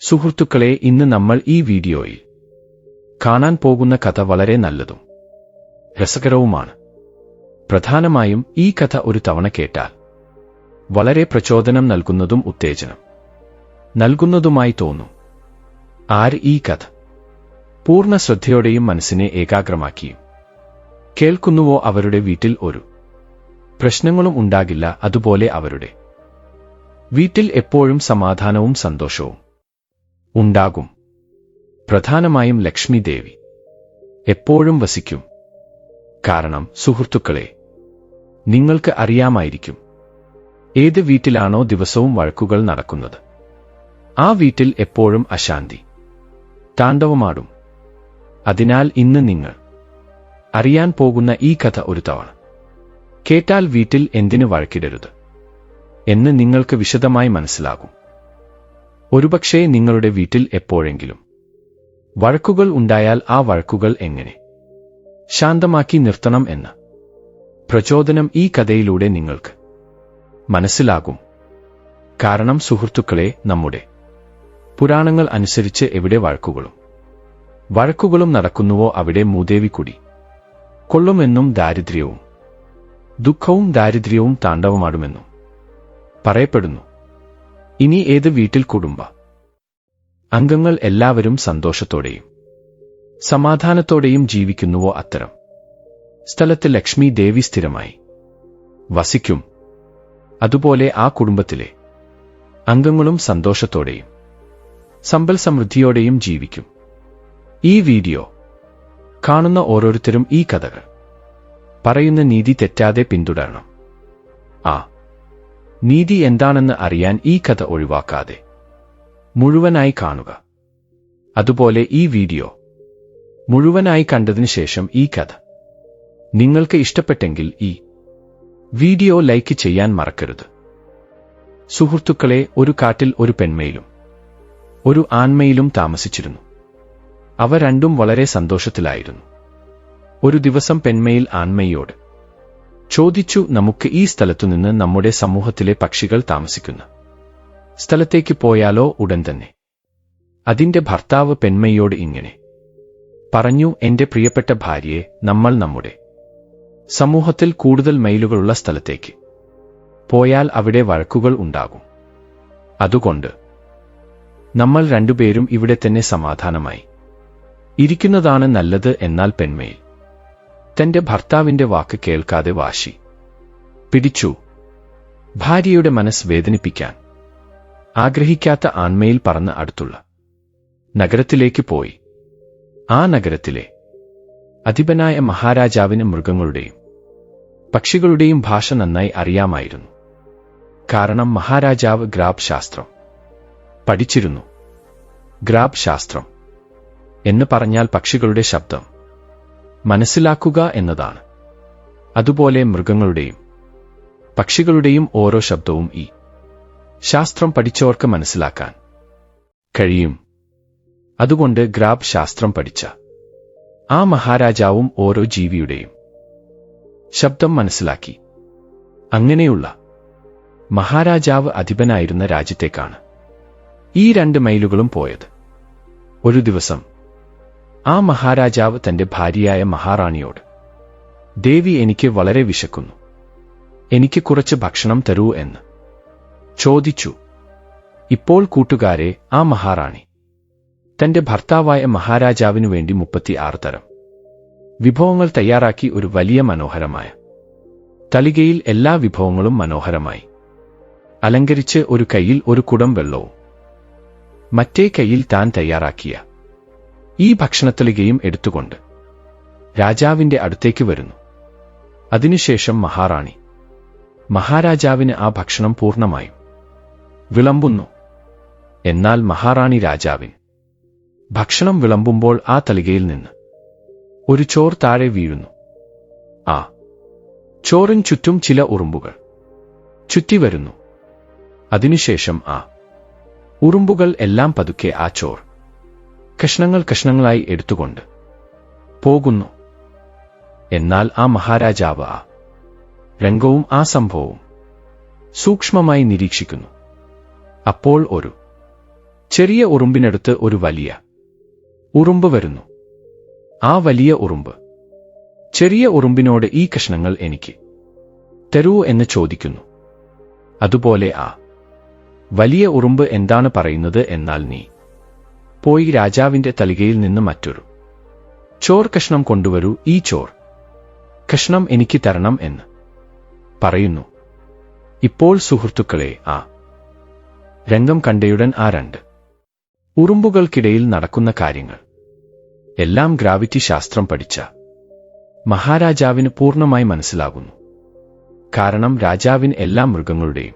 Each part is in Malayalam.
സുഹൃത്തുക്കളെ, ഇന്ന് നമ്മൾ ഈ വീഡിയോയിൽ കാണാൻ പോകുന്ന കഥ വളരെ നല്ലതും രസകരവുമാണ്. പ്രധാനമായും ഈ കഥ ഒരു തവണ കേട്ടാൽ വളരെ പ്രചോദനം നൽകുന്നതും ഉത്തേജനം നൽകുന്നതുമായി തോന്നും. ആര് ഈ കഥ പൂർണ്ണ ശ്രദ്ധയോടെയും മനസ്സിനെ ഏകാഗ്രമാക്കിയും കേൾക്കുന്നുവോ അവരുടെ വീട്ടിൽ ഒരു പ്രശ്നങ്ങളും ഉണ്ടാകില്ല. അതുപോലെ അവരുടെ വീട്ടിൽ എപ്പോഴും സമാധാനവും സന്തോഷവും ഉണ്ടാകും. പ്രധാനമായും ലക്ഷ്മി ദേവി എപ്പോഴും വസിക്കും. കാരണം സുഹൃത്തുക്കളെ, നിങ്ങൾക്ക് അറിയാമായിരിക്കും, ഏത് വീട്ടിലാണോ ദിവസവും വഴക്കുകൾ നടക്കുന്നത്, ആ വീട്ടിൽ എപ്പോഴും അശാന്തി താണ്ഡവമാടും. അതിനാൽ ഇന്ന് നിങ്ങൾ അറിയാൻ പോകുന്ന ഈ കഥ ഒരു തവണ കേട്ടാൽ വീട്ടിൽ എന്തിനു വഴക്കിടരുത് എന്ന് നിങ്ങൾക്ക് വിശദമായി മനസ്സിലാകും. ഒരുപക്ഷേ നിങ്ങളുടെ വീട്ടിൽ എപ്പോഴെങ്കിലും വഴക്കുകൾ ഉണ്ടായാൽ ആ വഴക്കുകൾ എങ്ങനെ ശാന്തമാക്കി നിർത്തണം എന്ന പ്രചോദനം ഈ കഥയിലൂടെ നിങ്ങൾക്ക് മനസ്സിലാകും. കാരണം സുഹൃത്തുക്കളെ, നമ്മുടെ പുരാണങ്ങൾ അനുസരിച്ച് എവിടെ വഴക്കുകളും നടക്കുന്നുവോ അവിടെ മൂദേവി കുടി കൊള്ളുമെന്നും ദാരിദ്ര്യവും ദുഃഖവും ദാരിദ്ര്യവും താണ്ഡവമാടുമെന്നും പറയപ്പെടുന്നു. ഇനി ഏത് വീട്ടിൽ കുടുംബ അംഗങ്ങൾ എല്ലാവരും സന്തോഷത്തോടെയും സമാധാനത്തോടെയും ജീവിക്കുന്നുവോ അത്തരം സ്ഥലത്ത് ലക്ഷ്മി ദേവി സ്ഥിരമായി വസിക്കും. അതുപോലെ ആ കുടുംബത്തിലെ അംഗങ്ങളും സന്തോഷത്തോടെയും സമ്പൽ സമൃദ്ധിയോടെയും ജീവിക്കും. ഈ വീഡിയോ കാണുന്ന ഓരോരുത്തരും ഈ കഥകൾ പറയുന്ന നീതി തെറ്റാതെ പിന്തുടരണം. ആ നീതി എന്താണെന്ന് അറിയാൻ ഈ കഥ ഒഴിവാക്കാതെ മുഴുവനായി കാണുക. അതുപോലെ ഈ വീഡിയോ മുഴുവനായി കണ്ടതിനു ശേഷം ഈ കഥ നിങ്ങൾക്ക് ഇഷ്ടപ്പെട്ടെങ്കിൽ ഈ വീഡിയോ ലൈക്ക് ചെയ്യാൻ മറക്കരുത്. സുഹൃത്തുക്കളെ, ഒരു കാട്ടിൽ ഒരു പെൺമയിലും ഒരു ആൺമയിലും താമസിച്ചിരുന്നു. അവ രണ്ടും വളരെ സന്തോഷത്തിലായിരുന്നു. ഒരു ദിവസം പെൺമയിൽ ആൺമയിയോട് ചോദിച്ചു, നമുക്ക് ഈ സ്ഥലത്തുനിന്ന് നമ്മുടെ സമൂഹത്തിലെ പക്ഷികൾ താമസിക്കുന്ന സ്ഥലത്തേക്ക് പോയാലോ? ഉടൻ തന്നെ അതിന്റെ ഭർത്താവ് പെൺമയിയോട് ഇങ്ങനെ പറഞ്ഞു, എന്റെ പ്രിയപ്പെട്ട ഭാര്യയെ, നമ്മൾ നമ്മുടെ സമൂഹത്തിൽ കൂടുതൽ മയിലുകളുള്ള സ്ഥലത്തേക്ക് പോയാൽ അവിടെ വഴക്കുകൾ ഉണ്ടാകും. അതുകൊണ്ട് നമ്മൾ രണ്ടുപേരും ഇവിടെ തന്നെ സമാധാനമായി ഇരിക്കുന്നതാണ് നല്ലത്. എന്നാൽ പെൺമയിൽ തന്റെ ഭർത്താവിന്റെ വാക്ക് കേൾക്കാതെ വാശി പിടിച്ചു. ഭാര്യയുടെ മനസ്സ് വേദനിപ്പിക്കാൻ ആഗ്രഹിക്കാത്ത ആൺമയിൽ പറന്ന് അടുത്തുള്ള നഗരത്തിലേക്ക് പോയി. ആ നഗരത്തിലെ അധിപനായ മഹാരാജാവിന് മൃഗങ്ങളുടെയും പക്ഷികളുടെയും ഭാഷ നന്നായി അറിയാമായിരുന്നു. കാരണം മഹാരാജാവ് ഗ്രാബ് ശാസ്ത്രം പഠിച്ചിരുന്നു. ഗ്രാബ് ശാസ്ത്രം എന്ന് പറഞ്ഞാൽ പക്ഷികളുടെ ശബ്ദം മനസ്സിലാക്കുക എന്നതാണ്. അതുപോലെ മൃഗങ്ങളുടെയും പക്ഷികളുടെയും ഓരോ ശബ്ദവും ഈ ശാസ്ത്രം പഠിച്ചവർക്ക് മനസ്സിലാക്കാൻ കഴിയും. അതുകൊണ്ട് ഗ്രാബ് ശാസ്ത്രം പഠിച്ച ആ മഹാരാജാവും ഓരോ ജീവിയുടെയും ശബ്ദം മനസ്സിലാക്കി. അങ്ങനെയുള്ള മഹാരാജാവ് അധിപനായിരുന്ന രാജ്യത്തേക്കാണ് ഈ രണ്ട് മയിലുകളും പോയത്. ഒരു ദിവസം ആ മഹാരാജാവ് തന്റെ ഭാര്യയായ മഹാറാണിയോട്, ദേവി, എനിക്ക് വളരെ വിശക്കുന്നു, എനിക്ക് കുറച്ച് ഭക്ഷണം തരൂ എന്ന് ചോദിച്ചു. ഇപ്പോൾ കൂട്ടുകാരെ, ആ മഹാറാണി തന്റെ ഭർത്താവായ മഹാരാജാവിനു വേണ്ടി 36 തരം വിഭവങ്ങൾ തയ്യാറാക്കി. ഒരു വലിയ മനോഹരമായ തളികയിൽ എല്ലാ വിഭവങ്ങളും മനോഹരമായി അലങ്കരിച്ച് ഒരു കൈയിൽ ഒരു കുടം വെള്ളവും മറ്റേ കൈയിൽ താൻ തയ്യാറാക്കിയ ഈ ഭക്ഷണത്തളികയും എടുത്തുകൊണ്ട് രാജാവിന്റെ അടുത്തേക്ക് വരുന്നു. അതിനുശേഷം മഹാറാണി മഹാരാജാവിന് ആ ഭക്ഷണം പൂർണ്ണമായും വിളമ്പുന്നു. എന്നാൽ മഹാറാണി രാജാവിന് ഭക്ഷണം വിളമ്പുമ്പോൾ ആ തളികയിൽ നിന്ന് ഒരു ചോർ താഴെ വീഴുന്നു. ആ ചോറിന് ചുറ്റും ചില ഉറുമ്പുകൾ ചുറ്റിവരുന്നു. അതിനുശേഷം ആ ഉറുമ്പുകൾ എല്ലാം പതുക്കെ ആ ചോർ കഷ്ണങ്ങളായി എടുത്തുകൊണ്ട് പോകുന്നു. എന്നാൽ ആ മഹാരാജാവ് ആ രംഗവും ആ സംഭവവും സൂക്ഷ്മമായി നിരീക്ഷിക്കുന്നു. അപ്പോൾ ഒരു ചെറിയ ഉറുമ്പിനടുത്ത് ഒരു വലിയ ഉറുമ്പ് വരുന്നു. ആ വലിയ ഉറുമ്പ് ചെറിയ ഉറുമ്പിനോട് ഈ കഷ്ണങ്ങൾ എനിക്ക് തരൂ എന്ന് ചോദിക്കുന്നു. അതുപോലെ ആ വലിയ ഉറുമ്പ് എന്താണ് പറയുന്നത് എന്നാൽ നീ പോയി രാജാവിന്റെ തലികയിൽ നിന്ന് മറ്റൊരു ചോർ കഷ്ണം കൊണ്ടുവരൂ, ഈ ചോർ കഷ്ണം എനിക്ക് തരണം എന്ന് പറയുന്നു. ഇപ്പോൾ സുഹൃത്തുക്കളെ, ആ രംഗം കണ്ടയുടൻ ആ രണ്ട് ഉറുമ്പുകൾക്കിടയിൽ നടക്കുന്ന കാര്യങ്ങൾ എല്ലാം ഗ്രാവിറ്റി ശാസ്ത്രം പഠിച്ച മഹാരാജാവിന് പൂർണ്ണമായി മനസ്സിലാകുന്നു. കാരണം രാജാവിന് എല്ലാ മൃഗങ്ങളുടെയും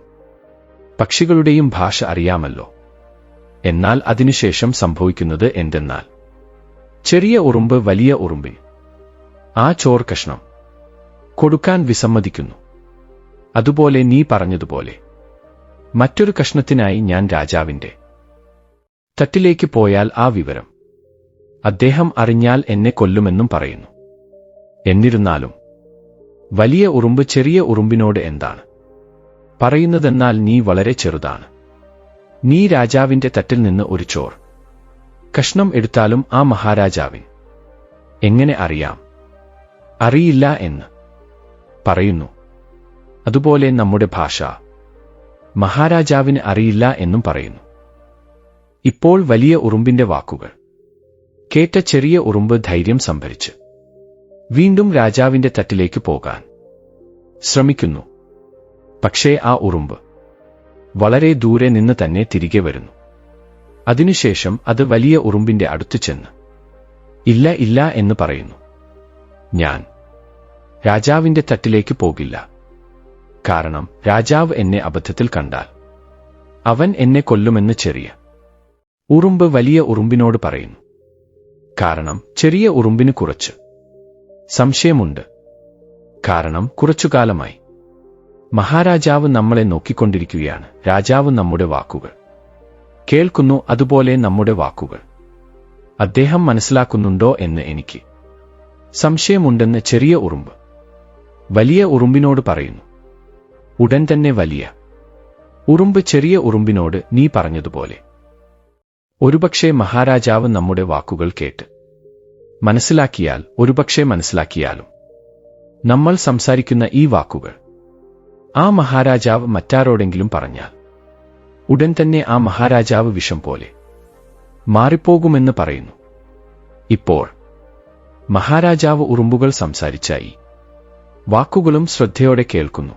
പക്ഷികളുടെയും ഭാഷ അറിയാമല്ലോ. എന്നാൽ അതിനുശേഷം സംഭവിക്കുന്നത് എന്തെന്നാൽ ചെറിയ ഉറുമ്പ് വലിയ ഉറുമ്പിന് ആ ചോർ കഷ്ണം കൊടുക്കാൻ വിസമ്മതിക്കുന്നു. അതുപോലെ നീ പറഞ്ഞതുപോലെ മറ്റൊരു കഷ്ണത്തിനായി ഞാൻ രാജാവിന്റെ തട്ടിലേക്ക് പോയാൽ ആ വിവരം അദ്ദേഹം അറിഞ്ഞാൽ എന്നെ കൊല്ലുമെന്നും പറയുന്നു. എന്നിരുന്നാലും വലിയ ഉറുമ്പ് ചെറിയ ഉറുമ്പിനോട് എന്താണ് പറയുന്നതെന്നാൽ നീ വളരെ ചെറുതാണ്. നീ രാജാവിന്റെ തട്ടിൽ നിന്ന് ഒരു ചോർ കഷ്ണം എടുത്താലും ആ മഹാരാജാവിന് എങ്ങനെ അറിയാം? അറിയില്ല എന്ന് പറയുന്നു. അതുപോലെ നമ്മുടെ ഭാഷ മഹാരാജാവിന് അറിയില്ല എന്നും പറയുന്നു. ഇപ്പോൾ വലിയ ഉറുമ്പിന്റെ വാക്കുകൾ കേട്ട ചെറിയ ഉറുമ്പ് ധൈര്യം സംഭരിച്ച് വീണ്ടും രാജാവിന്റെ തട്ടിലേക്ക് പോകാൻ ശ്രമിക്കുന്നു. പക്ഷേ ആ ഉറുമ്പ് വളരെ ദൂരെ നിന്ന് തന്നെ തിരികെ വരുന്നു. അതിനുശേഷം അത് വലിയ ഉറുമ്പിന്റെ അടുത്ത് ചെന്ന് ഇല്ല ഇല്ല എന്ന് പറയുന്നു. ഞാൻ രാജാവിന്റെ തട്ടിലേക്ക് പോകില്ല. കാരണം രാജാവ് എന്നെ അബദ്ധത്തിൽ കണ്ടാൽ അവൻ എന്നെ കൊല്ലുമെന്ന് ചെറിയ ഉറുമ്പ് വലിയ ഉറുമ്പിനോട് പറയുന്നു. കാരണം ചെറിയ ഉറുമ്പിന് കുറച്ച് സംശയമുണ്ട്. കാരണം കുറച്ചുകാലമായി മഹാരാജാവ് നമ്മളെ നോക്കിക്കൊണ്ടിരിക്കുകയാണ്. രാജാവ് നമ്മുടെ വാക്കുകൾ കേൾക്കുന്നു. അതുപോലെ നമ്മുടെ വാക്കുകൾ അദ്ദേഹം മനസ്സിലാക്കുന്നുണ്ടോ എന്ന് എനിക്ക് സംശയമുണ്ടെന്ന് ചെറിയ ഉറുമ്പ് വലിയ ഉറുമ്പിനോട് പറയുന്നു. ഉടൻ തന്നെ വലിയ ഉറുമ്പ് ചെറിയ ഉറുമ്പിനോട് നീ പറഞ്ഞതുപോലെ ഒരുപക്ഷെ മഹാരാജാവ് നമ്മുടെ വാക്കുകൾ കേട്ട് മനസ്സിലാക്കിയാൽ, ഒരുപക്ഷെ മനസ്സിലാക്കിയാലും നമ്മൾ സംസാരിക്കുന്ന ഈ വാക്കുകൾ ആ മഹാരാജാവ് മറ്റാരോടെങ്കിലും പറഞ്ഞാൽ ഉടൻ തന്നെ ആ മഹാരാജാവ് വിഷം പോലെ മാറിപ്പോകുമെന്ന് പറയുന്നു. ഇപ്പോൾ മഹാരാജാവ് ഉറുമ്പുകൾ സംസാരിച്ച ഈ വാക്കുകളും ശ്രദ്ധയോടെ കേൾക്കുന്നു.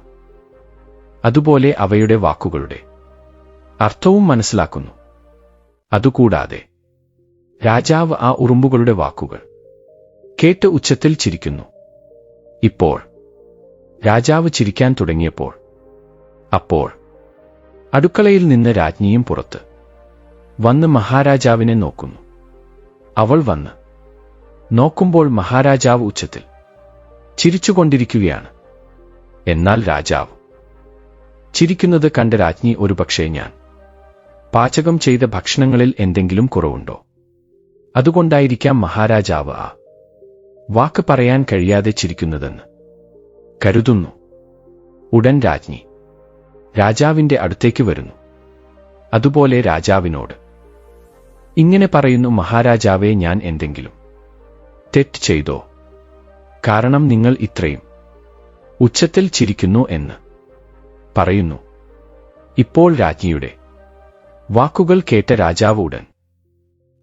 അതുപോലെ അവയുടെ വാക്കുകളുടെ അർത്ഥവും മനസ്സിലാക്കുന്നു. അതുകൂടാതെ രാജാവ് ആ ഉറുമ്പുകളുടെ വാക്കുകൾ കേട്ട് ഉച്ചത്തിൽ ചിരിക്കുന്നു. ഇപ്പോൾ രാജാവ് ചിരിക്കാൻ തുടങ്ങിയപ്പോൾ അപ്പോൾ അടുക്കളയിൽ നിന്ന് രാജ്ഞിയും പുറത്ത് വന്ന് മഹാരാജാവിനെ നോക്കുന്നു. അവൾ വന്ന് നോക്കുമ്പോൾ മഹാരാജാവ് ഉച്ചത്തിൽ ചിരിച്ചുകൊണ്ടിരിക്കുകയാണ്. എന്നാൽ രാജാവ് ചിരിക്കുന്നത് കണ്ട രാജ്ഞി ഒരുപക്ഷേ ഞാൻ പാചകം ചെയ്ത ഭക്ഷണങ്ങളിൽ എന്തെങ്കിലും കുറവുണ്ടോ, അതുകൊണ്ടായിരിക്കാം മഹാരാജാവ് ആ വാക്ക് പറയാൻ കഴിയാതെ ചിരിക്കുന്നതെന്ന് കരുതുന്നു. ഉടൻ രാജ്ഞി രാജാവിന്റെ അടുത്തേക്ക് വരുന്നു. അതുപോലെ രാജാവിനോട് ഇങ്ങനെ പറയുന്നു, മഹാരാജാവേ, ഞാൻ എന്തെങ്കിലും തെറ്റ് ചെയ്തോ? കാരണം നിങ്ങൾ ഇത്രയും ഉച്ചത്തിൽ ചിരിക്കുന്നു എന്ന് പറയുന്നു. ഇപ്പോൾ രാജ്ഞിയുടെ വാക്കുകൾ കേട്ട രാജാവ് ഉടൻ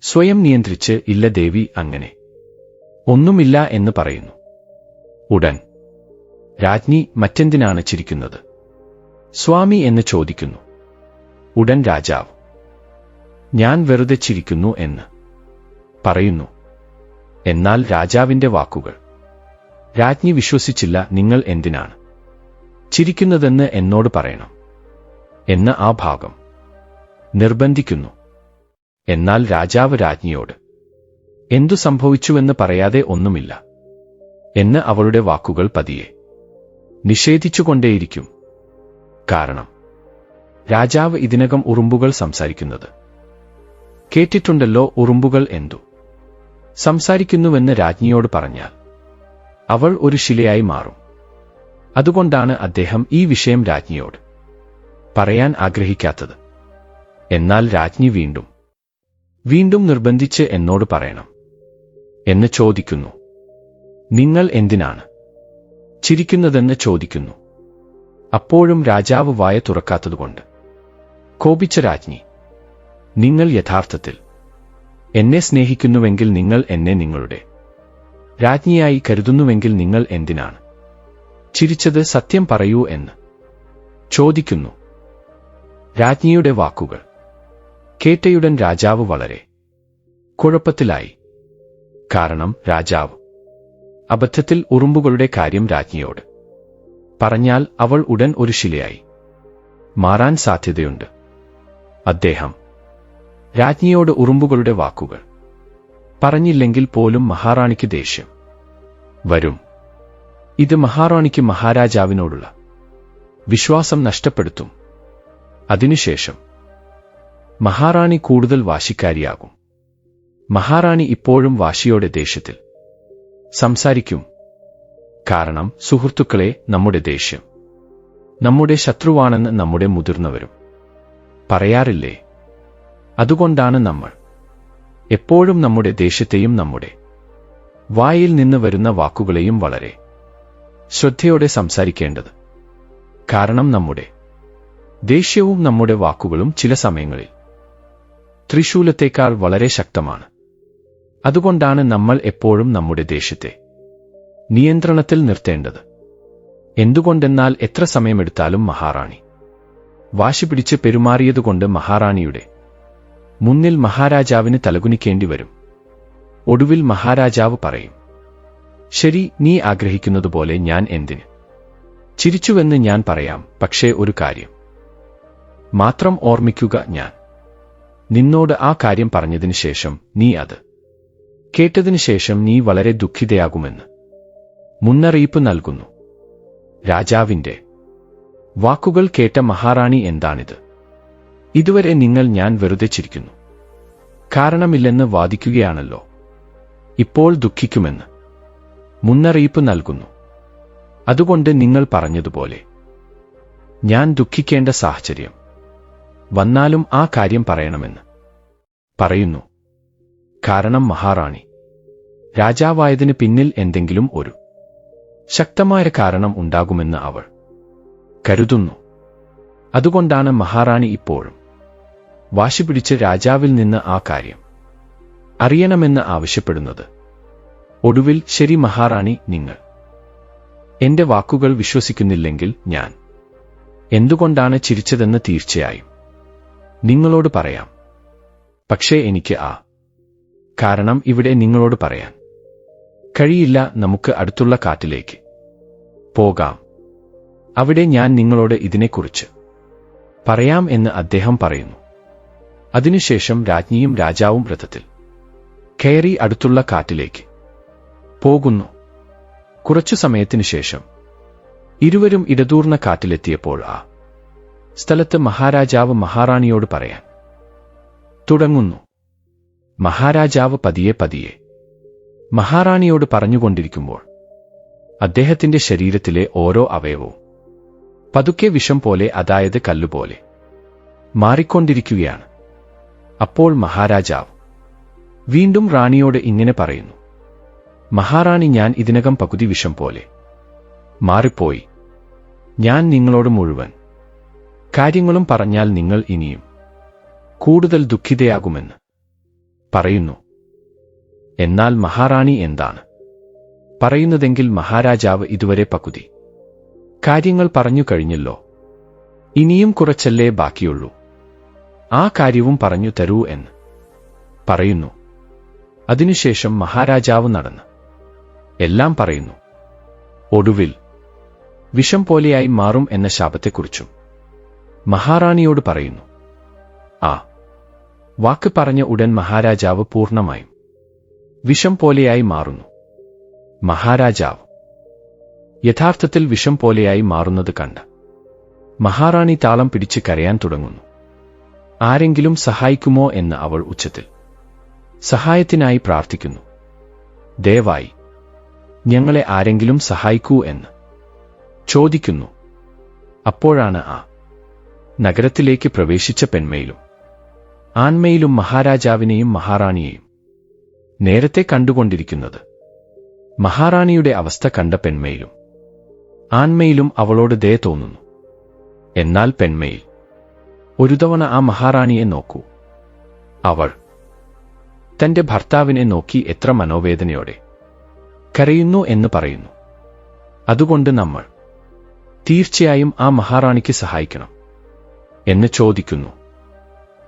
സ്വയം നിയന്ത്രിച്ച് ഇല്ല ദേവി, അങ്ങനെ ഒന്നുമില്ല എന്ന് പറയുന്നു. ഉടൻ രാജ്ഞി മറ്റെന്തിനാണ് ചിരിക്കുന്നത് സ്വാമി എന്ന് ചോദിക്കുന്നു. ഉടൻ രാജാവ് ഞാൻ വെറുതെ ചിരിക്കുന്നു എന്ന് പറയുന്നു. എന്നാൽ രാജാവിന്റെ വാക്കുകൾ രാജ്ഞി വിശ്വസിച്ചില്ല. നിങ്ങൾ എന്തിനാണ് ചിരിക്കുന്നതെന്ന് എന്നോട് പറയണം എന്ന് ആ ഭാഗം നിർബന്ധിക്കുന്നു. എന്നാൽ രാജാവ് രാജ്ഞിയോട് എന്തു സംഭവിച്ചുവെന്ന് പറയാതെ ഒന്നുമില്ല എന്ന് അവളുടെ വാക്കുകൾ പതിയെ നിഷേധിച്ചുകൊണ്ടേയിരിക്കും. കാരണം രാജാവ് ഇതിനകം ഉറുമ്പുകൾ സംസാരിക്കുന്നത് കേട്ടിട്ടുണ്ടല്ലോ. ഉറുമ്പുകൾ എന്തു സംസാരിക്കുന്നുവെന്ന് രാജ്ഞിയോട് പറഞ്ഞാൽ അവൾ ഒരു ശിലയായി മാറും. അതുകൊണ്ടാണ് അദ്ദേഹം ഈ വിഷയം രാജ്ഞിയോട് പറയാൻ ആഗ്രഹിക്കാത്തത്. എന്നാൽ രാജ്ഞി വീണ്ടും വീണ്ടും നിർബന്ധിച്ച് എന്നോട് പറയണം എന്ന് ചോദിക്കുന്നു. നിങ്ങൾ എന്തിനാണ് ചിരിക്കുന്നതെന്ന് ചോദിക്കുന്നു. അപ്പോഴും രാജാവ് വായ തുറക്കാത്തതുകൊണ്ട് കോപിച്ച രാജ്ഞി, നിങ്ങൾ യഥാർത്ഥത്തിൽ എന്നെ സ്നേഹിക്കുന്നുവെങ്കിൽ നിങ്ങൾ എന്നെ നിങ്ങളുടെ രാജ്ഞിയായി കരുതുന്നുവെങ്കിൽ നിങ്ങൾ എന്തിനാണ് ചിരിച്ചത്, സത്യം പറയൂ എന്ന് ചോദിക്കുന്നു. രാജ്ഞിയുടെ വാക്കുകൾ കേട്ടയുടൻ രാജാവ് വളരെ കുഴപ്പത്തിലായി. കാരണം രാജാവ് അബദ്ധത്തിൽ ഉറുമ്പുകളുടെ കാര്യം രാജ്ഞിയോട് പറഞ്ഞാൽ അവൾ ഉടൻ ഒരു ശിലയായി മാറാൻ സാധ്യതയുണ്ട്. അദ്ദേഹം രാജ്ഞിയോട് ഉറുമ്പുകളുടെ വാക്കുകൾ പറഞ്ഞില്ലെങ്കിൽ പോലും മഹാറാണിക്ക് ദേഷ്യം വരും. ഇത് മഹാറാണിക്ക് മഹാരാജാവിനോടുള്ള വിശ്വാസം നഷ്ടപ്പെടുത്തും. അതിനുശേഷം മഹാറാണി കൂടുതൽ വാശിക്കാരിയാകും. മഹാറാണി ഇപ്പോഴും വാശിയോടെ ദേഷ്യത്തിൽ സംസാരിക്കും. കാരണം സുഹൃത്തുക്കളെ, നമ്മുടെ ദേഷ്യം നമ്മുടെ ശത്രുവാണെന്ന് നമ്മുടെ മുതിർന്നവരും പറയാറില്ലേ? അതുകൊണ്ടാണ് നമ്മൾ എപ്പോഴും നമ്മുടെ ദേഷ്യത്തെയും നമ്മുടെ വായിൽ നിന്ന് വരുന്ന വാക്കുകളെയും വളരെ ശ്രദ്ധയോടെ സംസാരിക്കേണ്ടത്. കാരണം നമ്മുടെ ദേഷ്യവും നമ്മുടെ വാക്കുകളും ചില സമയങ്ങളിൽ ത്രിശൂലത്തേക്കാൾ വളരെ ശക്തമാണ്. അതുകൊണ്ടാണ് നമ്മൾ എപ്പോഴും നമ്മുടെ ദേഷ്യത്തെ നിയന്ത്രണത്തിൽ നിർത്തേണ്ടത്. എന്തുകൊണ്ടെന്നാൽ എത്ര സമയമെടുത്താലും മഹാറാണി വാശി പിടിച്ച് പെരുമാറിയതുകൊണ്ട് മഹാറാണിയുടെ മുന്നിൽ മഹാരാജാവിന് തലകുനിക്കേണ്ടി വരും. ഒടുവിൽ മഹാരാജാവ് പറയും, ശരി, നീ ആഗ്രഹിക്കുന്നതുപോലെ ഞാൻ എന്തിന് ചിരിച്ചുവെന്ന് ഞാൻ പറയാം. പക്ഷേ ഒരു കാര്യം മാത്രം ഓർമ്മിക്കുക, ഞാൻ നിന്നോട് ആ കാര്യം പറഞ്ഞതിന് ശേഷം നീ അത് കേട്ടതിനു ശേഷം നീ വളരെ ദുഃഖിതയാകുമെന്ന് മുന്നറിയിപ്പ് നൽകുന്നു. രാജാവിന്റെ വാക്കുകൾ കേട്ട മഹാറാണി, എന്താണിത്? ഇതുവരെ ഞാൻ വെറുതെ ചിരിക്കുന്നു, കാരണമില്ലെന്ന് വാദിക്കുകയാണല്ലോ, ഇപ്പോൾ ദുഃഖിക്കുമെന്ന് മുന്നറിയിപ്പ് നൽകുന്നു. അതുകൊണ്ട് നിങ്ങൾ പറഞ്ഞതുപോലെ ഞാൻ ദുഃഖിക്കേണ്ട സാഹചര്യം വന്നാലും ആ കാര്യം പറയണമെന്ന് പറയുന്നു. കാരണം മഹാറാണി രാജാവായതിന് പിന്നിൽ എന്തെങ്കിലും ഒരു ശക്തമായ കാരണം ഉണ്ടാകുമെന്ന് അവൾ കരുതുന്നു. അതുകൊണ്ടാണ് മഹാറാണി ഇപ്പോഴും വാശി പിടിച്ച് രാജാവിൽ നിന്ന് ആ കാര്യം അറിയണമെന്ന് ആവശ്യപ്പെടുന്നത്. ഒടുവിൽ, ശരി മഹാറാണി, നിങ്ങൾ എന്റെ വാക്കുകൾ വിശ്വസിക്കുന്നില്ലെങ്കിൽ ഞാൻ എന്തുകൊണ്ടാണ് ചിരിച്ചതെന്ന് തീർച്ചയായും നിങ്ങളോട് പറയാം. പക്ഷേ എനിക്ക് ആ കാരണം ഇവിടെ നിങ്ങളോട് പറയാൻ കഴിയില്ല. നമുക്ക് അടുത്തുള്ള കാട്ടിലേക്ക് പോകാം. അവിടെ ഞാൻ നിങ്ങളോട് ഇതിനെക്കുറിച്ച് പറയാം എന്ന് അദ്ദേഹം പറയുന്നു. അതിനുശേഷം രാജ്ഞിയും രാജാവും രഥത്തിൽ കയറി അടുത്തുള്ള കാട്ടിലേക്ക് പോകുന്നു. കുറച്ചു സമയത്തിനു ശേഷം ഇരുവരും ഇടതൂർന്ന കാട്ടിലെത്തിയപ്പോൾ ആ സ്ഥലത്ത് മഹാരാജാവ് മഹാറാണിയോട് പറയാൻ തുടങ്ങുന്നു. മഹാരാജാവ് പതിയെ മഹാറാണിയോട് പറഞ്ഞുകൊണ്ടിരിക്കുമ്പോൾ അദ്ദേഹത്തിന്റെ ശരീരത്തിലെ ഓരോ അവയവവും പതുക്കെ വിഷം പോലെ, അതായത് കല്ലുപോലെ മാറിക്കൊണ്ടിരിക്കുകയാണ്. അപ്പോൾ മഹാരാജാവ് വീണ്ടും റാണിയോട് ഇങ്ങനെ പറയുന്നു, മഹാറാണി, ഞാൻ ഇതിനകം പകുതി വിഷം പോലെ മാറിപ്പോയി. ഞാൻ നിങ്ങളോട് മുഴുവൻ കാര്യങ്ങളും പറഞ്ഞാൽ നിങ്ങൾ ഇനിയും കൂടുതൽ ദുഃഖിതയാകുമെന്ന് പറയുന്നു. എന്നാൽ മഹാറാണി എന്താണ് പറയുന്നതെങ്കിൽ മഹാരാജാവ് ഇതുവരെ പകുതി കാര്യങ്ങൾ പറഞ്ഞു കഴിഞ്ഞല്ലോ, ഇനിയും കുറച്ചല്ലേ ബാക്കിയുള്ളൂ, ആ കാര്യവും പറഞ്ഞു തരൂ എന്ന് പറയുന്നു. അതിനുശേഷം മഹാരാജാവ് നടന്ന് എല്ലാം പറയുന്നു. ഒടുവിൽ വിഷം പോലെയായി മാറും എന്ന ശാപത്തെക്കുറിച്ചും മഹാറാണിയോട് പറയുന്നു. ആ വാക്ക് പറഞ്ഞ ഉടൻ മഹാരാജാവ് പൂർണ്ണമായും വിഷം പോലെയായി മാറുന്നു. മഹാരാജാവ് യഥാർത്ഥത്തിൽ വിഷം പോലെയായി മാറുന്നത് കണ്ട മഹാറാണി താളം പിടിച്ച് കരയാൻ തുടങ്ങുന്നു. ആരെങ്കിലും സഹായിക്കുമോ എന്ന് അവൾ ഉച്ചത്തിൽ സഹായത്തിനായി പ്രാർത്ഥിക്കുന്നു. ദയവായി ഞങ്ങളെ ആരെങ്കിലും സഹായിക്കൂ എന്ന് ചോദിക്കുന്നു. അപ്പോഴാണ് ആ നഗരത്തിലേക്ക് പ്രവേശിച്ച പെൺമയിലും ആൺമയിലും മഹാരാജാവിനെയും മഹാറാണിയെയും നേരത്തെ കണ്ടുകൊണ്ടിരിക്കുന്നത്. മഹാറാണിയുടെ അവസ്ഥ കണ്ട പെൺമയിലും ആൺമയിലും അവളോട് ദയ തോന്നുന്നു. എന്നാൽ പെൺമയിൽ ഒരു തവണ ആ മഹാറാണിയെ നോക്കൂ. അവൾ തന്റെ ഭർത്താവിനെ നോക്കി എത്ര മനോവേദനയോടെ കരയുന്നു എന്ന് പറയുന്നു. അതുകൊണ്ട് നമ്മൾ തീർച്ചയായും ആ മഹാറാണിക്ക് സഹായിക്കണം എന്ന് ചോദിക്കുന്നു.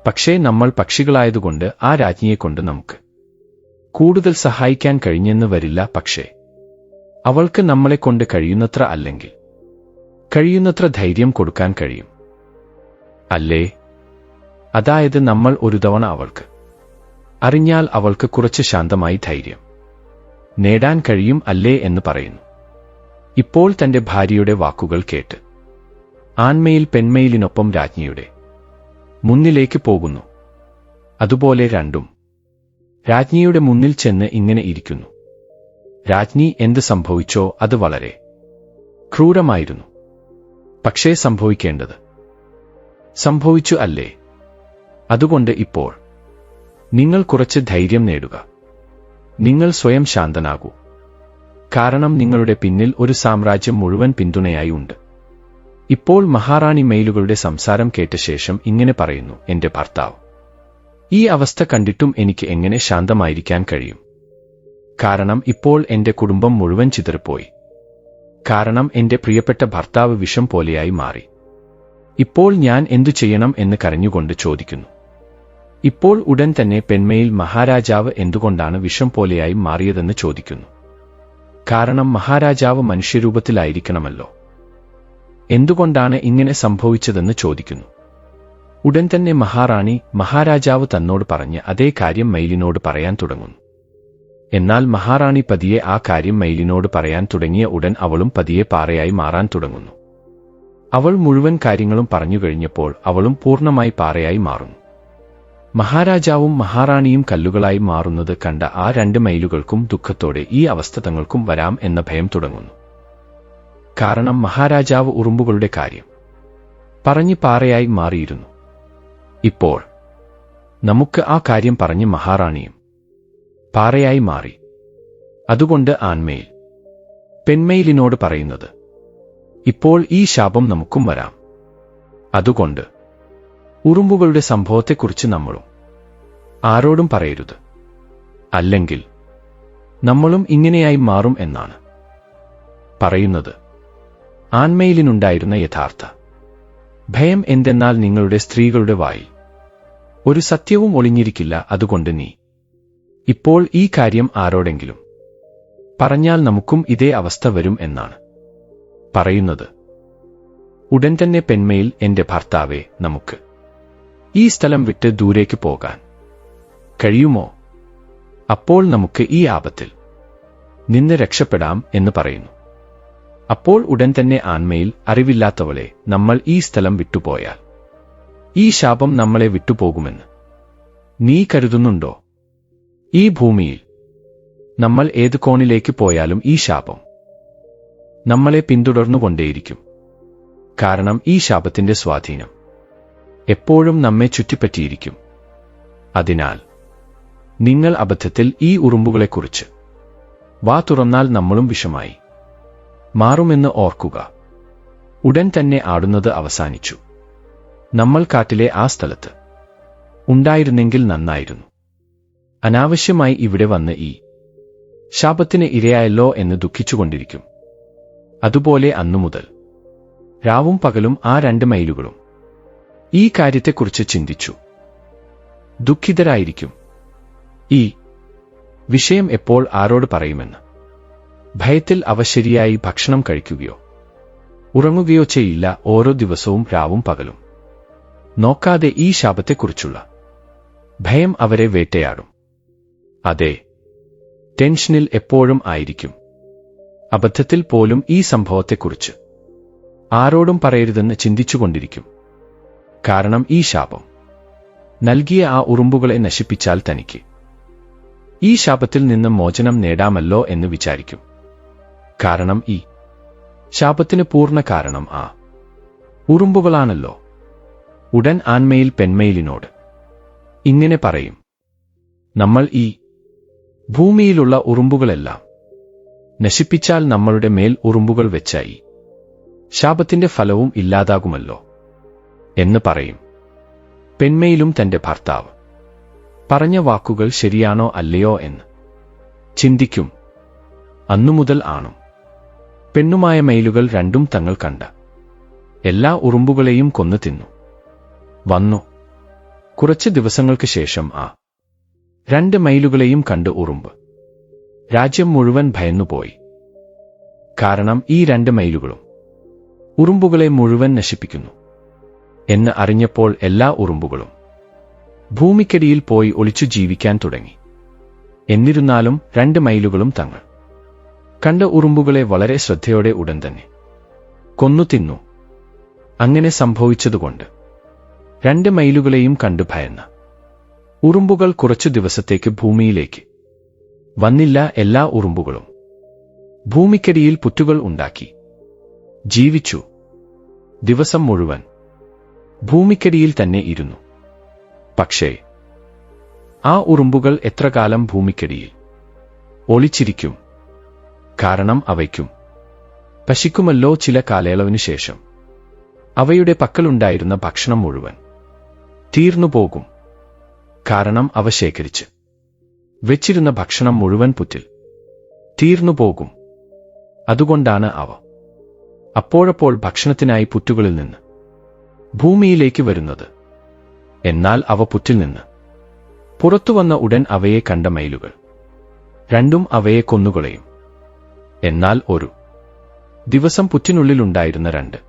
പക്ഷേ നമ്മൾ പക്ഷികളായതുകൊണ്ട് ആ രാജ്ഞിയെക്കൊണ്ട് നമുക്ക് കൂടുതൽ സഹായിക്കാൻ കഴിഞ്ഞെന്ന് വരില്ല. പക്ഷേ അവൾക്ക് നമ്മളെക്കൊണ്ട് കഴിയുന്നത്ര അല്ലെങ്കിൽ കഴിയുന്നത്ര ധൈര്യം കൊടുക്കാൻ കഴിയും, അല്ലേ? അതായത് നമ്മൾ ഒരു തവണ അവൾക്ക് അറിഞ്ഞാൽ അവൾക്ക് കുറച്ച് ശാന്തമായി ധൈര്യം നേടാൻ കഴിയും, അല്ലേ എന്ന് പറയുന്നു. ഇപ്പോൾ തന്റെ ഭാര്യയുടെ വാക്കുകൾ കേട്ട് ആൺമയിൽ പെൺമയിലിനൊപ്പം രാജ്ഞിയുടെ മുന്നിലേക്ക് പോകുന്നു. അതുപോലെ രണ്ടും രാജ്ഞിയുടെ മുന്നിൽ ചെന്ന് ഇങ്ങനെ ഇരിക്കുന്നു. രാജ്ഞി എന്ത് സംഭവിച്ചോ അത് വളരെ ക്രൂരമായിരുന്നു. പക്ഷേ സംഭവിക്കേണ്ടത് സംഭവിച്ചു, അല്ലേ? അതുകൊണ്ട് ഇപ്പോൾ നിങ്ങൾ കുറച്ച് ധൈര്യം നേടുക. നിങ്ങൾ സ്വയം ശാന്തനാകൂ. കാരണം നിങ്ങളുടെ പിന്നിൽ ഒരു സാമ്രാജ്യം മുഴുവൻ പിന്തുണയായി ഉണ്ട്. ഇപ്പോൾ മഹാറാണി മയിലുകളുടെ സംസാരം കേട്ട ശേഷം ഇങ്ങനെ പറയുന്നു. എന്റെ ഭർത്താവ് ഈ അവസ്ഥ കണ്ടിട്ടും എനിക്ക് എങ്ങനെ ശാന്തമായിരിക്കാൻ കഴിയും? കാരണം ഇപ്പോൾ എന്റെ കുടുംബം മുഴുവൻ ചിതറിപ്പോയി. കാരണം എന്റെ പ്രിയപ്പെട്ട ഭർത്താവ് വിഷം പോലെയായി മാറി. ഇപ്പോൾ ഞാൻ എന്തു ചെയ്യണം എന്ന് കരഞ്ഞുകൊണ്ട് ചോദിക്കുന്നു. ഇപ്പോൾ ഉടൻ തന്നെ പെൺമയിൽ മഹാരാജാവ് എന്തുകൊണ്ടാണ് വിഷം പോലെയായി മാറിയതെന്ന് ചോദിക്കുന്നു. കാരണം മഹാരാജാവ് മനുഷ്യരൂപത്തിലായിരിക്കണമല്ലോ. എന്തുകൊണ്ടാണ് ഇങ്ങനെ സംഭവിച്ചതെന്ന് ചോദിക്കുന്നു. ഉടൻ തന്നെ മഹാറാണി മഹാരാജാവ് തന്നോട് പറഞ്ഞ് അതേ കാര്യം മയിലിനോട് പറയാൻ തുടങ്ങുന്നു. എന്നാൽ മഹാറാണി പതിയെ ആ കാര്യം മയിലിനോട് പറയാൻ തുടങ്ങിയ ഉടൻ അവളും പതിയെ പാറയായി മാറാൻ തുടങ്ങുന്നു. അവൾ മുഴുവൻ കാര്യങ്ങളും പറഞ്ഞു കഴിഞ്ഞപ്പോൾ അവളും പൂർണ്ണമായി പാറയായി മാറുന്നു. മഹാരാജാവും മഹാറാണിയും കല്ലുകളായി മാറുന്നത് കണ്ട ആ രണ്ട് മയിലുകൾക്കും ദുഃഖത്തോടെ ഈ അവസ്ഥ തങ്ങൾക്കും വരാം എന്ന ഭയം തുടങ്ങുന്നു. കാരണം മഹാരാജാവ് ഉറുമ്പുകളുടെ കാര്യം പറഞ്ഞ് പാറയായി മാറിയിരുന്നു. ഇപ്പോൾ നമുക്ക് ആ കാര്യം പറഞ്ഞ് മഹാറാണിയും പാറയായി മാറി. അതുകൊണ്ട് ആൺമയിൽ പെൺമയിലിനോട് പറയുന്നത്, ഇപ്പോൾ ഈ ശാപം നമുക്കും വരാം. അതുകൊണ്ട് ഉറുമ്പുകളുടെ സംഭവത്തെക്കുറിച്ച് നമ്മളും ആരോടും പറയരുത്, അല്ലെങ്കിൽ നമ്മളും ഇങ്ങനെയായി മാറും എന്നാണ് പറയുന്നത്. ആൺമയിലിനുണ്ടായിരുന്ന യഥാർത്ഥ ഭയം എന്തെന്നാൽ നിങ്ങളുടെ സ്ത്രീകളുടെ വായിൽ ഒരു സത്യവും ഒളിഞ്ഞിരിക്കില്ല. അതുകൊണ്ട് നീ ഇപ്പോൾ ഈ കാര്യം ആരോടെങ്കിലും പറഞ്ഞാൽ നമുക്കും ഇതേ അവസ്ഥ വരും എന്നാണ് പറയുന്നത്. ഉടൻ തന്നെ പെൺമയിൽ എന്റെ ഭർത്താവേ, നമുക്ക് ഈ സ്ഥലം വിട്ട് ദൂരേക്ക് പോകാൻ കഴിയുമോ? അപ്പോൾ നമുക്ക് ഈ ആപത്തിൽ നിന്ന് രക്ഷപ്പെടാം എന്ന് പറയുന്നു. അപ്പോൾ ഉടൻ തന്നെ ആൺമയിൽ അറിവില്ലാത്തവളെ, നമ്മൾ ഈ സ്ഥലം വിട്ടുപോയാൽ ഈ ശാപം നമ്മളെ വിട്ടുപോകുമെന്ന് നീ കരുതുന്നുണ്ടോ? ഈ ഭൂമിയിൽ നമ്മൾ ഏത് കോണിലേക്ക് പോയാലും ഈ ശാപം നമ്മളെ പിന്തുടർന്നുകൊണ്ടേയിരിക്കും. കാരണം ഈ ശാപത്തിന്റെ സ്വാധീനം എപ്പോഴും നമ്മെ ചുറ്റിപ്പറ്റിയിരിക്കും. അതിനാൽ നിങ്ങൾ അബദ്ധത്തിൽ ഈ ഉറുമ്പുകളെക്കുറിച്ച് വാ തുറന്നാൽ നമ്മളും വിഷമായി മാറുമെന്ന് ഓർക്കുക. ഉടൻ തന്നെ ആടുന്നത് അവസാനിച്ചു. നമ്മൾ കാട്ടിലെ ആ സ്ഥലത്ത് ഉണ്ടായിരുന്നെങ്കിൽ നന്നായിരുന്നു. അനാവശ്യമായി ഇവിടെ വന്ന് ഈ ശാപത്തിന് ഇരയായല്ലോ എന്ന് ദുഃഖിച്ചുകൊണ്ടിരിക്കും. അതുപോലെ അന്നുമുതൽ രാവും പകലും ആ രണ്ട് മയിലുകളും ഈ കാര്യത്തെക്കുറിച്ച് ചിന്തിച്ചു ദുഃഖിതരായിരിക്കും. ഈ വിഷയം എപ്പോൾ ആരോട് പറയുമെന്ന് ഭയത്തിൽ അവ ശരിയായി ഭക്ഷണം കഴിക്കുകയോ ഉറങ്ങുകയോ ചെയ്യില്ല. ഓരോ ദിവസവും രാവും പകലും നോക്കാതെ ഈ ശാപത്തെക്കുറിച്ചുള്ള ഭയം അവരെ വേട്ടയാടും. അതെ, ടെൻഷനിൽ എപ്പോഴും ആയിരിക്കും. അബദ്ധത്തിൽ പോലും ഈ സംഭവത്തെക്കുറിച്ച് ആരോടും പറയരുതെന്ന് ചിന്തിച്ചുകൊണ്ടിരിക്കും. കാരണം ഈ ശാപം നൽകിയ ആ ഉറുമ്പുകളെ നശിപ്പിച്ചാൽ തനിക്ക് ഈ ശാപത്തിൽ നിന്ന് മോചനം നേടാമല്ലോ എന്ന് വിചാരിക്കും. കാരണം ഈ ശാപത്തിന് പൂർണ്ണ കാരണം ആ ഉറുമ്പുകളാണല്ലോ. ഉടൻ ആൺമയിൽ പെൺമയിലിനോട് ഇങ്ങനെ പറയും: നമ്മൾ ഈ ഭൂമിയിലുള്ള ഉറുമ്പുകളെല്ലാം നശിപ്പിച്ചാൽ നമ്മളുടെ മേൽ ഉറുമ്പുകൾ വെച്ചായി ശാപത്തിന്റെ ഫലവും ഇല്ലാതാകുമല്ലോ എന്ന് പറയും. പെൺമയിലും തന്റെ ഭർത്താവ് പറഞ്ഞ വാക്കുകൾ ശരിയാണോ അല്ലയോ എന്ന് ചിന്തിക്കും. അന്നുമുതൽ ആണും പെണ്ണുമായ മയിലുകൾ രണ്ടും തങ്ങൾ കണ്ട എല്ലാ ഉറുമ്പുകളെയും കൊന്നു തിന്നു വന്നു. കുറച്ച് ദിവസങ്ങൾക്ക് ശേഷം ആ 2 മയിലുകളെയും കണ്ട് ഉറുമ്പ് രാജ്യം മുഴുവൻ ഭയന്നുപോയി. കാരണം ഈ 2 മയിലുകളും ഉറുമ്പുകളെ മുഴുവൻ നശിപ്പിക്കുന്നു എന്ന് അറിഞ്ഞപ്പോൾ എല്ലാ ഉറുമ്പുകളും ഭൂമിക്കടിയിൽ പോയി ഒളിച്ചു ജീവിക്കാൻ തുടങ്ങി. എന്നിരുന്നാലും 2 മയിലുകളും തങ്ങൾ കണ്ട ഉറുമ്പുകളെ വളരെ ശ്രദ്ധയോടെ ഉടൻ തന്നെ കൊന്നു തിന്നു. അങ്ങനെ സംഭവിച്ചതുകൊണ്ട് 2 മയിലുകളെയും കണ്ടു ഭയന്ന ഉറുമ്പുകൾ കുറച്ചു ദിവസത്തേക്ക് ഭൂമിയിലേക്ക് വന്നില്ല. എല്ലാ ഉറുമ്പുകളും ഭൂമിക്കടിയിൽ പുറ്റുകൾ ഉണ്ടാക്കി ജീവിച്ചു. ദിവസം മുഴുവൻ ഭൂമിക്കടിയിൽ തന്നെ ഇരുന്നു. പക്ഷേ ആ ഉറുമ്പുകൾ എത്രകാലം ഭൂമിക്കടിയിൽ ഒളിച്ചിരിക്കും? കാരണം അവയ്ക്കും പശിക്കുമല്ലോ. ചില കാലയളവിനു ശേഷം അവയുടെ പക്കലുണ്ടായിരുന്ന ഭക്ഷണം മുഴുവൻ തീർന്നുപോകും. കാരണം അവ ശേഖരിച്ച് വെച്ചിരുന്ന ഭക്ഷണം മുഴുവൻ പുറ്റിൽ തീർന്നുപോകും. അതുകൊണ്ടാണ് അവ അപ്പോഴപ്പോൾ ഭക്ഷണത്തിനായി പുറ്റുകളിൽ നിന്ന് ഭൂമിയിലേക്ക് വരുന്നത്. എന്നാൽ അവ പുറ്റിൽ നിന്ന് പുറത്തുവന്ന ഉടൻ അവയെ കണ്ട മയിലുകൾ രണ്ടും അവയെ കൊന്നുകളയും. എന്നാൽ ഒരു ദിവസം പുറ്റിനുള്ളിലുണ്ടായിരുന്ന 2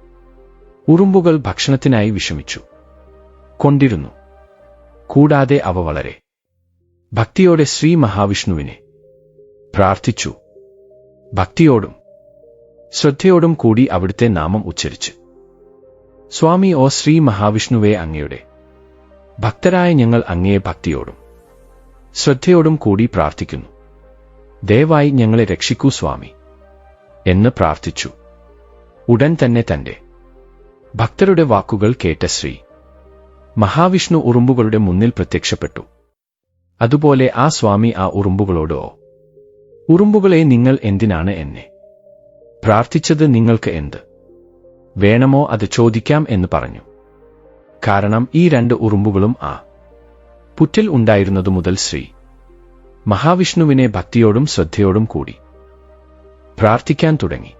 ഉറുമ്പുകൾ ഭക്ഷണത്തിനായി വിഷമിച്ചു കൊണ്ടിരുന്നു. കൂടാതെ അവ വളരെ ഭക്തിയോടെ ശ്രീ മഹാവിഷ്ണുവിനെ പ്രാർത്ഥിച്ചു. ഭക്തിയോടും ശ്രദ്ധയോടും കൂടി അവിടുത്തെ നാമം ഉച്ചരിച്ച്, സ്വാമി, ഓ ശ്രീ മഹാവിഷ്ണുവേ, അങ്ങയുടെ ഭക്തരായ ഞങ്ങൾ അങ്ങയെ ഭക്തിയോടും ശ്രദ്ധയോടും കൂടി പ്രാർത്ഥിക്കുന്നു. ദയവായി ഞങ്ങളെ രക്ഷിക്കൂ സ്വാമി എന്ന് പ്രാർത്ഥിച്ചു. ഉടൻ തന്നെ തന്റെ ഭക്തരുടെ വാക്കുകൾ കേട്ട ശ്രീ മഹാവിഷ്ണു ഉറുമ്പുകളുടെ മുന്നിൽ പ്രത്യക്ഷപ്പെട്ടു. അതുപോലെ ആ സ്വാമി ആ ഉറുമ്പുകളോട്, ഓ ഉറുമ്പുകളെ, നിങ്ങൾ എന്തിനാണ് എന്നെ പ്രാർത്ഥിച്ചത്? നിങ്ങൾക്ക് എന്ത് വേണമോ അത് ചോദിക്കാം എന്ന് പറഞ്ഞു. കാരണം ഈ 2 ഉറുമ്പുകളും ആ പുറ്റിൽ ഉണ്ടായിരുന്നതു മുതൽ ശ്രീ മഹാവിഷ്ണുവിനെ ഭക്തിയോടും ശ്രദ്ധയോടും കൂടി പ്രാർത്ഥിക്കാൻ തുടങ്ങി.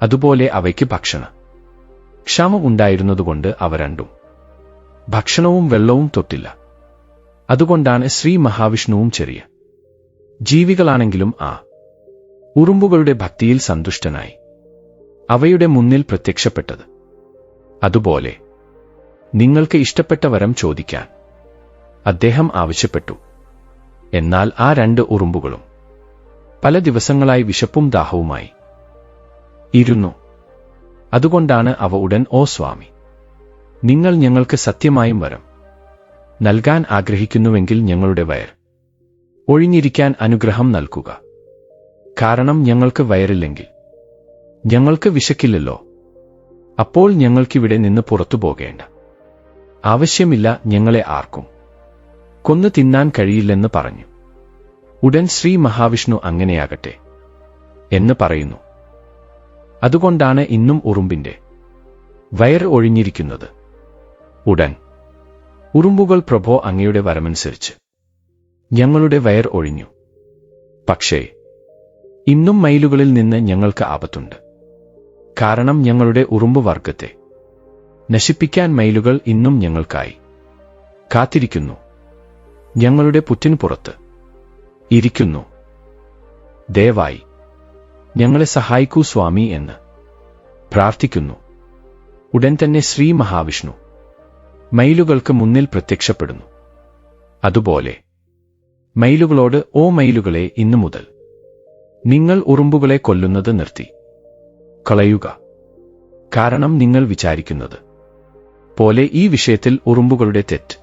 അതുപോലെ അവയ്ക്ക് ഭക്ഷണ ക്ഷാമം ഉണ്ടായിരുന്നതുകൊണ്ട് അവ രണ്ടും ഭക്ഷണവും വെള്ളവും തൊട്ടില്ല. അതുകൊണ്ടാണ് ശ്രീ മഹാവിഷ്ണുവും ചെറിയ ജീവികളാണെങ്കിലും ആ ഉറുമ്പുകളുടെ ഭക്തിയിൽ സന്തുഷ്ടനായി അവയുടെ മുന്നിൽ പ്രത്യക്ഷപ്പെട്ടത്. അതുപോലെ നിങ്ങൾക്ക് ഇഷ്ടപ്പെട്ട വരം ചോദിക്കാൻ അദ്ദേഹം ആവശ്യപ്പെട്ടു. എന്നാൽ ആ 2 ഉറുമ്പുകളും പല ദിവസങ്ങളായി വിശപ്പും ദാഹവുമായി ഇരുന്നു. അതുകൊണ്ടാണ് അവ ഉടൻ, ഓ സ്വാമി, നിങ്ങൾ ഞങ്ങൾക്ക് സത്യമായും വരം നൽകാൻ ആഗ്രഹിക്കുന്നുവെങ്കിൽ ഞങ്ങളുടെ വയർ ഒഴിഞ്ഞിരിക്കാൻ അനുഗ്രഹം നൽകുക. കാരണം ഞങ്ങൾക്ക് വയറില്ലെങ്കിൽ ഞങ്ങൾക്ക് വിശക്കില്ലല്ലോ. അപ്പോൾ ഞങ്ങൾക്കിവിടെ നിന്ന് പുറത്തു പോകേണ്ട ആവശ്യമില്ല. ഞങ്ങളെ ആർക്കും കൊന്നു തിന്നാൻ കഴിയില്ലെന്ന് പറഞ്ഞു. ഉടൻ ശ്രീ മഹാവിഷ്ണു അങ്ങനെയാകട്ടെ എന്ന് പറയുന്നു. അതുകൊണ്ടാണ് ഇന്നും ഉറുമ്പിന്റെ വയർ ഒഴിഞ്ഞിരിക്കുന്നത്. ഉടൻ ഉറുമ്പുകൾ, പ്രഭോ, അങ്ങയുടെ വരമനുസരിച്ച് ഞങ്ങളുടെ വയർ ഒഴിഞ്ഞു. പക്ഷേ ഇന്നും മയിലുകളിൽ നിന്ന് ഞങ്ങൾക്ക് ആപത്തുണ്ട്. കാരണം ഞങ്ങളുടെ ഉറുമ്പ് വർഗത്തെ നശിപ്പിക്കാൻ മയിലുകൾ ഇന്നും ഞങ്ങൾക്കായി കാത്തിരിക്കുന്നു. ഞങ്ങളുടെ പുറ്റിന് പുറത്ത് ഇരിക്കുന്നു. ദയവായി ഞങ്ങളെ സഹായിക്കൂ സ്വാമി എന്ന് പ്രാർത്ഥിക്കുന്നു. ഉടൻ തന്നെ ശ്രീ മഹാവിഷ്ണു മയിലുകൾക്ക് മുന്നിൽ പ്രത്യക്ഷപ്പെടുന്നു. അതുപോലെ മയിലുകളോട്, ഓ മയിലുകളെ, ഇന്നു മുതൽ നിങ്ങൾ ഉറുമ്പുകളെ കൊല്ലുന്നത് നിർത്തി കളയുക. കാരണം നിങ്ങൾ വിചാരിക്കുന്നത് പോലെ ഈ വിഷയത്തിൽ ഉറുമ്പുകളുടെ തെറ്റ്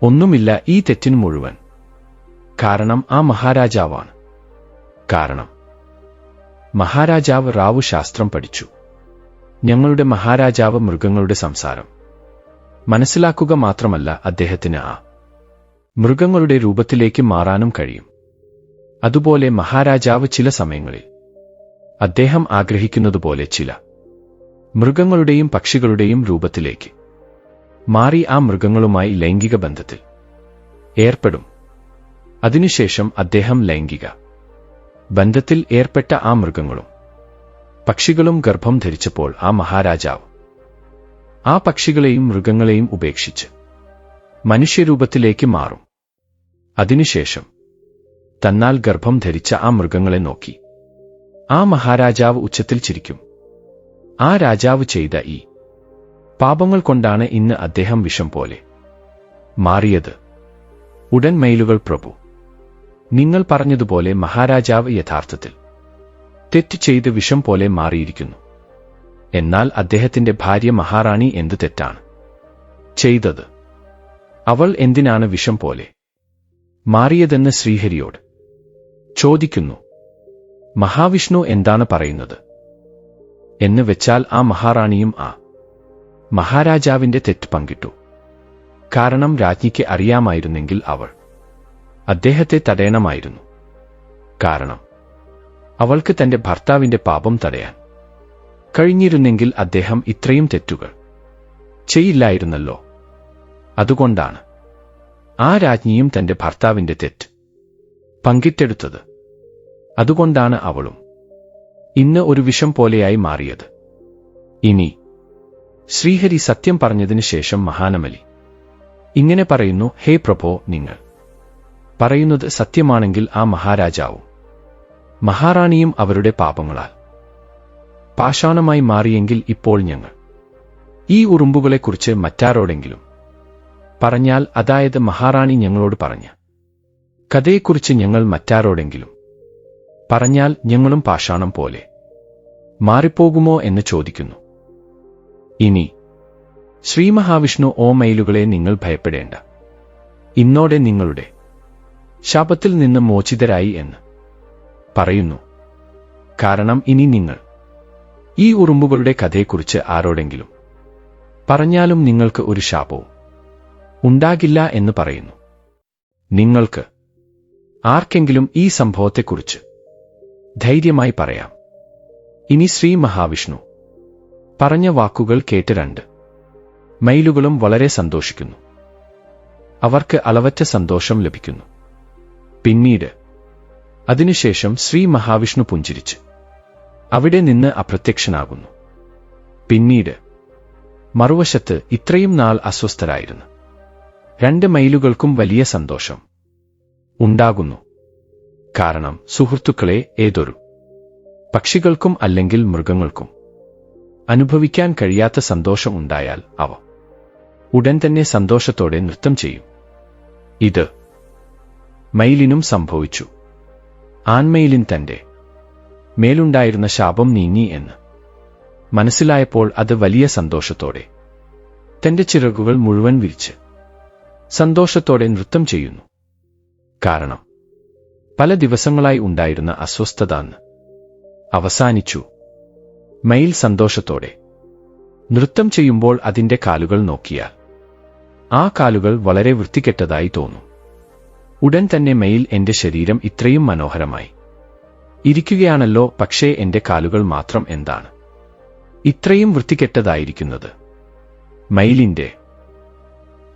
ഒന്നുമില്ല. ഈ തെറ്റിന് മുഴുവൻ കാരണം ആ മഹാരാജാവാണ്. കാരണം മഹാരാജാവ് റാവു ശാസ്ത്രം പഠിച്ചു. ഞങ്ങളുടെ മഹാരാജാവ് മൃഗങ്ങളുടെ സംസാരം മനസ്സിലാക്കുക മാത്രമല്ല, അദ്ദേഹത്തിന് ആ മൃഗങ്ങളുടെ രൂപത്തിലേക്ക് മാറാനും കഴിയും. അതുപോലെ മഹാരാജാവ് ചില സമയങ്ങളിൽ അദ്ദേഹം ആഗ്രഹിക്കുന്നതുപോലെ ചില മൃഗങ്ങളുടെയും പക്ഷികളുടെയും രൂപത്തിലേക്ക് മാറി ആ മൃഗങ്ങളുമായി ലൈംഗിക ബന്ധത്തിൽ ഏർപ്പെടും. അതിനുശേഷം അദ്ദേഹം ലൈംഗിക ബന്ധത്തിൽ ഏർപ്പെട്ട ആ മൃഗങ്ങളും പക്ഷികളും ഗർഭം ധരിച്ചപ്പോൾ ആ മഹാരാജാവ് ആ പക്ഷികളെയും മൃഗങ്ങളെയും ഉപേക്ഷിച്ച് മനുഷ്യരൂപത്തിലേക്ക് മാറും. അതിനുശേഷം തന്നാൽ ഗർഭം ധരിച്ച ആ മൃഗങ്ങളെ നോക്കി ആ മഹാരാജാവ് ഉച്ചത്തിൽ ചിരിക്കും. ആ രാജാവ് ചെയ്ത ഈ പാപങ്ങൾ കൊണ്ടാണ് ഇന്ന് അദ്ദേഹം വിഷം പോലെ മാറിയത്. ഉടൻ മയിലുകൾ, പ്രഭു, നിങ്ങൾ പറഞ്ഞതുപോലെ മഹാരാജാവ് യഥാർത്ഥത്തിൽ തെറ്റ് ചെയ്ത് വിഷം പോലെ മാറിയിരിക്കുന്നു. എന്നാൽ അദ്ദേഹത്തിന്റെ ഭാര്യ മഹാറാണി എന്ത് തെറ്റാണ് ചെയ്തത്? അവൾ എന്തിനാണ് വിഷം പോലെ മാറിയതെന്ന് ശ്രീഹരിയോട് ചോദിക്കുന്നു. മഹാവിഷ്ണു എന്താണ് പറയുന്നത് എന്ന് വെച്ചാൽ ആ മഹാറാണിയും ആ മഹാരാജാവിന്റെ തെറ്റ് പങ്കിട്ടു. കാരണം രാജ്ഞിക്ക് അറിയാമായിരുന്നെങ്കിൽ അവൾ അദ്ദേഹത്തെ തടയണമായിരുന്നു. കാരണം അവൾക്ക് തന്റെ ഭർത്താവിന്റെ പാപം തടയാൻ കഴിഞ്ഞിരുന്നെങ്കിൽ അദ്ദേഹം ഇത്രയും തെറ്റുകൾ ചെയ്യില്ലായിരുന്നല്ലോ. അതുകൊണ്ടാണ് ആ രാജ്ഞിയും തന്റെ ഭർത്താവിന്റെ തെറ്റ് പങ്കിട്ടെടുത്തത്. അതുകൊണ്ടാണ് അവളും ഇന്ന് ഒരു വിഷം പോലെയായി മാറിയത്. ഇനി ശ്രീഹരി സത്യം പറഞ്ഞതിന് ശേഷം മഹാനമലി ഇങ്ങനെ പറയുന്നു: ഹേ പ്രഭോ, നിങ്ങൾ പറയുന്നത് സത്യമാണെങ്കിൽ ആ മഹാരാജാവും മഹാറാണിയും അവരുടെ പാപങ്ങളാൽ പാഷാണമായി മാറിയെങ്കിൽ ഇപ്പോൾ ഞങ്ങൾ ഈ ഉറുമ്പുകളെക്കുറിച്ച് മറ്റാരോടെങ്കിലും പറഞ്ഞാൽ, അതായത് മഹാറാണി ഞങ്ങളോട് പറഞ്ഞ കഥയെക്കുറിച്ച് ഞങ്ങൾ മറ്റാരോടെങ്കിലും പറഞ്ഞാൽ ഞങ്ങളും പാഷാണം പോലെ മാറിപ്പോകുമോ എന്ന് ചോദിക്കുന്നു. ഇനി ശ്രീ മഹാവിഷ്ണു: ഓ മയിലുകളെ, നിങ്ങൾ ഭയപ്പെടേണ്ട. ഇന്നോടെ നിങ്ങളുടെ ശാപത്തിൽ നിന്ന് മോചിതരായി എന്ന് പറയുന്നു. കാരണം ഇനി നിങ്ങൾ ഈ ഉറുമ്പുകളുടെ കഥയെക്കുറിച്ച് ആരോടെങ്കിലും പറഞ്ഞാലും നിങ്ങൾക്ക് ഒരു ശാപവും ഉണ്ടാകില്ല എന്ന് പറയുന്നു. നിങ്ങൾക്ക് ആർക്കെങ്കിലും ഈ സംഭവത്തെക്കുറിച്ച് ധൈര്യമായി പറയാം. ഇനി ശ്രീ മഹാവിഷ്ണു പറഞ്ഞ വാക്കുകൾ കേട്ട് രണ്ട് മയിലുകളും വളരെ സന്തോഷിക്കുന്നു. അവർക്ക് അളവറ്റ സന്തോഷം ലഭിക്കുന്നു. പിന്നീട് അതിനുശേഷം ശ്രീ മഹാവിഷ്ണു പുഞ്ചിരിച്ച് അവിടെ നിന്ന് അപ്രത്യക്ഷനാകുന്നു. പിന്നീട് മറുവശത്ത് ഇത്രയും നാൾ അസ്വസ്ഥരായിരുന്നു രണ്ട് മയിലുകൾക്കും വലിയ സന്തോഷം ഉണ്ടാകുന്നു. കാരണം സുഹൃത്തുക്കളെ, ഏതൊരു പക്ഷികൾക്കും അല്ലെങ്കിൽ മൃഗങ്ങൾക്കും അനുഭവിക്കാൻ കഴിയാത്ത സന്തോഷം ഉണ്ടായാൽ അവ ഉടൻ തന്നെ സന്തോഷത്തോടെ നൃത്തം ചെയ്യും. ഇത് മയിലിനും സംഭവിച്ചു. ആൺമയിലിൻ തന്റെ മേലുണ്ടായിരുന്ന ശാപം നീങ്ങി എന്ന് മനസ്സിലായപ്പോൾ അത് വലിയ സന്തോഷത്തോടെ തന്റെ ചിറകുകൾ മുഴുവൻ വിരിച്ച് സന്തോഷത്തോടെ നൃത്തം ചെയ്യുന്നു. കാരണം പല ദിവസങ്ങളായി ഉണ്ടായിരുന്ന അസ്വസ്ഥത അവസാനിച്ചു. മയിൽ സന്തോഷത്തോടെ നൃത്തം ചെയ്യുമ്പോൾ അതിന്റെ കാലുകൾ നോക്കിയാൽ ആ കാലുകൾ വളരെ വൃത്തികെട്ടതായി തോന്നും. ഉടൻ തന്നെ മയിൽ: എന്റെ ശരീരം ഇത്രയും മനോഹരമായി ഇരിക്കുകയാണല്ലോ, പക്ഷേ എന്റെ കാലുകൾ മാത്രം എന്താണ് ഇത്രയും വൃത്തികെട്ടതായിരിക്കുന്നത്? മയിലിന്റെ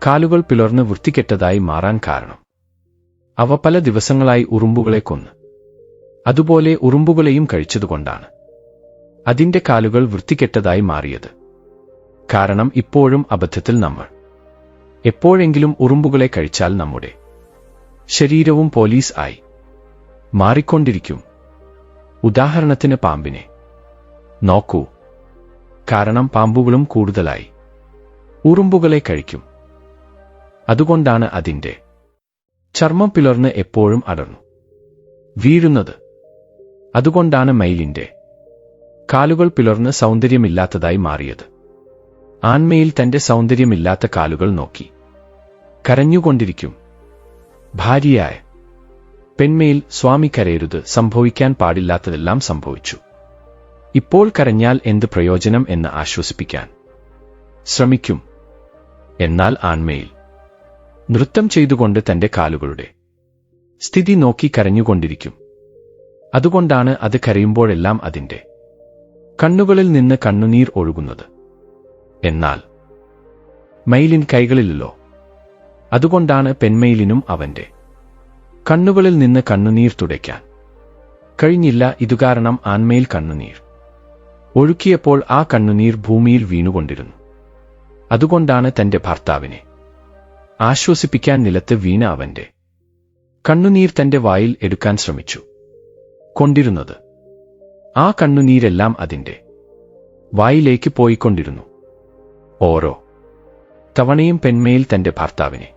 കാലുകൾ പിളർന്ന് വൃത്തികെട്ടതായി മാറാൻ കാരണം അവ പല ദിവസങ്ങളായി ഉറുമ്പുകളെ കൊന്ന് അതുപോലെ ഉറുമ്പുകളെയും കഴിച്ചതുകൊണ്ടാണ് അതിന്റെ കാലുകൾ വൃത്തികെട്ടതായി മാറിയത്. കാരണം ഇപ്പോഴും അബദ്ധത്തിൽ നമ്മൾ എപ്പോഴെങ്കിലും ഉറുമ്പുകളെ കഴിച്ചാൽ നമ്മുടെ ശരീരവും പോലീസ് ആയി മാറിക്കൊണ്ടിരിക്കും. ഉദാഹരണത്തിന് പാമ്പിനെ നോക്കൂ. കാരണം പാമ്പുകളും കൂടുതലായി ഉറുമ്പുകളെ കഴിക്കും. അതുകൊണ്ടാണ് അതിന്റെ ചർമ്മം പിളർന്ന് എപ്പോഴും അടർന്നു വീഴുന്നത്. അതുകൊണ്ടാണ് മയിലിന്റെ കാലുകൾ പിളർന്ന് സൗന്ദര്യമില്ലാത്തതായി മാറിയത്. ആൺമയിൽ തന്റെ സൗന്ദര്യമില്ലാത്ത കാലുകൾ നോക്കി കരഞ്ഞുകൊണ്ടിരിക്കും. ഭാര്യയായ പെൺമയിൽ: സ്വാമി കരയരുത്, സംഭവിക്കാൻ പാടില്ലാത്തതെല്ലാം സംഭവിച്ചു. ഇപ്പോൾ കരഞ്ഞാൽ എന്ത് പ്രയോജനം എന്ന് ആശ്വസിപ്പിക്കാൻ ശ്രമിക്കും. എന്നാൽ ആൺമയിൽ നൃത്തം ചെയ്തുകൊണ്ട് തന്റെ കാലുകളുടെ സ്ഥിതി നോക്കി കരഞ്ഞുകൊണ്ടിരിക്കും. അതുകൊണ്ടാണ് അത് കരയുമ്പോഴെല്ലാം അതിന്റെ കണ്ണുകളിൽ നിന്ന് കണ്ണുനീർ ഒഴുകുന്നത്. എന്നാൽ മയിലിൻ കൈകളിലല്ലോ. അതുകൊണ്ടാണ് പെൺമയിലിനും അവന്റെ കണ്ണുകളിൽ നിന്ന് കണ്ണുനീർ തുടയ്ക്കാൻ കഴിഞ്ഞില്ല. ഇതുകാരണം ആൺമയിൽ കണ്ണുനീർ ഒഴുക്കിയപ്പോൾ ആ കണ്ണുനീർ ഭൂമിയിൽ വീണുകൊണ്ടിരുന്നു. അതുകൊണ്ടാണ് തന്റെ ഭർത്താവിനെ ആശ്വസിപ്പിക്കാൻ നിലത്ത് വീണ അവന്റെ കണ്ണുനീർ തന്റെ വായിൽ എടുക്കാൻ ശ്രമിച്ചു കൊണ്ടിരുന്നത്. ആ കണ്ണുനീരെല്ലാം അതിന്റെ വായിലേക്ക് പോയിക്കൊണ്ടിരുന്നു. ഓരോ തവണയും പെൺമയിൽ തന്റെ ഭർത്താവിനെ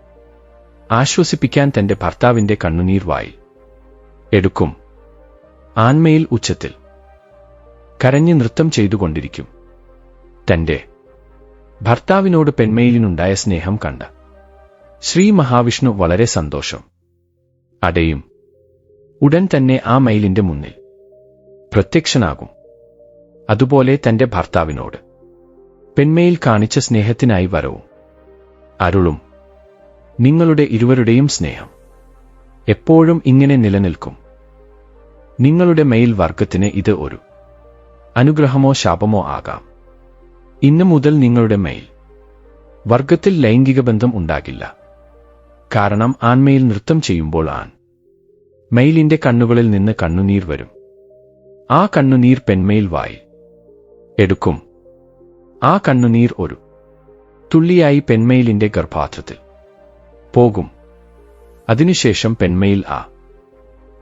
ആശ്വസിപ്പിക്കാൻ തന്റെ ഭർത്താവിന്റെ കണ്ണുനീർ വായിൽ എടുക്കും. ആൺമയിൽ ഉച്ചത്തിൽ കരഞ്ഞ് നൃത്തം ചെയ്തുകൊണ്ടിരിക്കും. തന്റെ ഭർത്താവിനോട് പെൺമയിലിനുണ്ടായ സ്നേഹം കണ്ട ശ്രീ മഹാവിഷ്ണു വളരെ സന്തോഷം അടയും. ഉടൻ തന്നെ ആ മയിലിന്റെ മുന്നിൽ പ്രത്യക്ഷനാകും. അതുപോലെ തന്റെ ഭർത്താവിനോട് പെൺമയിൽ കാണിച്ച സ്നേഹത്തിനായി വരവും അരുളും. നിങ്ങളുടെ ഇരുവരുടെയും സ്നേഹം എപ്പോഴും ഇങ്ങനെ നിലനിൽക്കും. നിങ്ങളുടെ മയിൽ വർഗത്തിന് ഇത് ഒരു അനുഗ്രഹമോ ശാപമോ ആകാം. ഇന്നു മുതൽ നിങ്ങളുടെ മയിൽ വർഗത്തിൽ ലൈംഗിക ബന്ധം ഉണ്ടാകില്ല. കാരണം ആൺമയിൽ നൃത്തം ചെയ്യുമ്പോൾ ആൺ മയിലിന്റെ കണ്ണുകളിൽ നിന്ന് കണ്ണുനീർ വരും. ആ കണ്ണുനീർ പെൺമയിൽ വായിൽ എടുക്കും. ആ കണ്ണുനീർ ഒരു തുള്ളിയായി പെൺമയിലിന്റെ ഗർഭാത്രത്തിൽ പോകും. അതിനുശേഷം പെൺമയിൽ ആ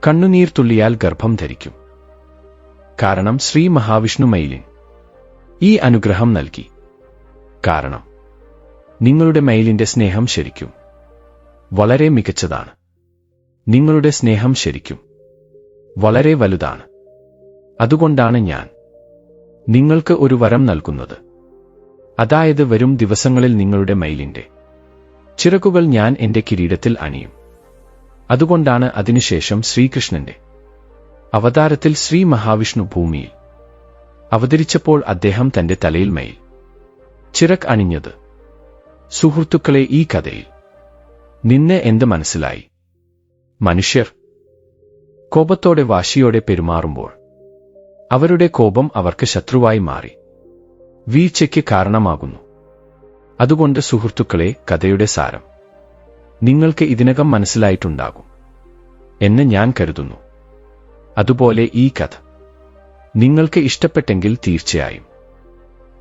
കണ്ണുനീർ തുള്ളിയാൽ ഗർഭം ധരിക്കും. കാരണം ശ്രീ മഹാവിഷ്ണു മയിലിൻ ഈ അനുഗ്രഹം നൽകി. കാരണം നിങ്ങളുടെ മയിലിന്റെ സ്നേഹം ശരിക്കും വളരെ മികച്ചതാണ്. നിങ്ങളുടെ സ്നേഹം ശരിക്കും വളരെ വലുതാണ്. അതുകൊണ്ടാണ് ഞാൻ നിങ്ങൾക്ക് ഒരു വരം നൽകുന്നത്. അതായത് വരും ദിവസങ്ങളിൽ നിങ്ങളുടെ മയിലിന്റെ ചിറകുകൾ ഞാൻ എന്റെ കിരീടത്തിൽ അണിയും. അതുകൊണ്ടാണ് അതിനുശേഷം ശ്രീകൃഷ്ണന്റെ അവതാരത്തിൽ ശ്രീ മഹാവിഷ്ണു ഭൂമിയിൽ അവതരിച്ചപ്പോൾ അദ്ദേഹം തന്റെ തലയിൽ മയിൽ ചിറക് അണിഞ്ഞത്. സുഹൃത്തുക്കളെ, ഈ കഥയിൽ നിന്ന് എന്ത് മനസ്സിലായി? മനുഷ്യർ കോപത്തോടെ വാശിയോടെ പെരുമാറുമ്പോൾ അവരുടെ കോപം അവർക്ക് ശത്രുവായി മാറി വീഴ്ചയ്ക്ക് കാരണമാകുന്നു. അതുകൊണ്ട് സുഹൃത്തുക്കളെ, കഥയുടെ സാരം നിങ്ങൾക്ക് ഇതിനകം മനസ്സിലായിട്ടുണ്ടാകും എന്ന് ഞാൻ കരുതുന്നു. അതുപോലെ ഈ കഥ നിങ്ങൾക്ക് ഇഷ്ടപ്പെട്ടെങ്കിൽ തീർച്ചയായും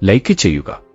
ലൈക്ക് ചെയ്യുക.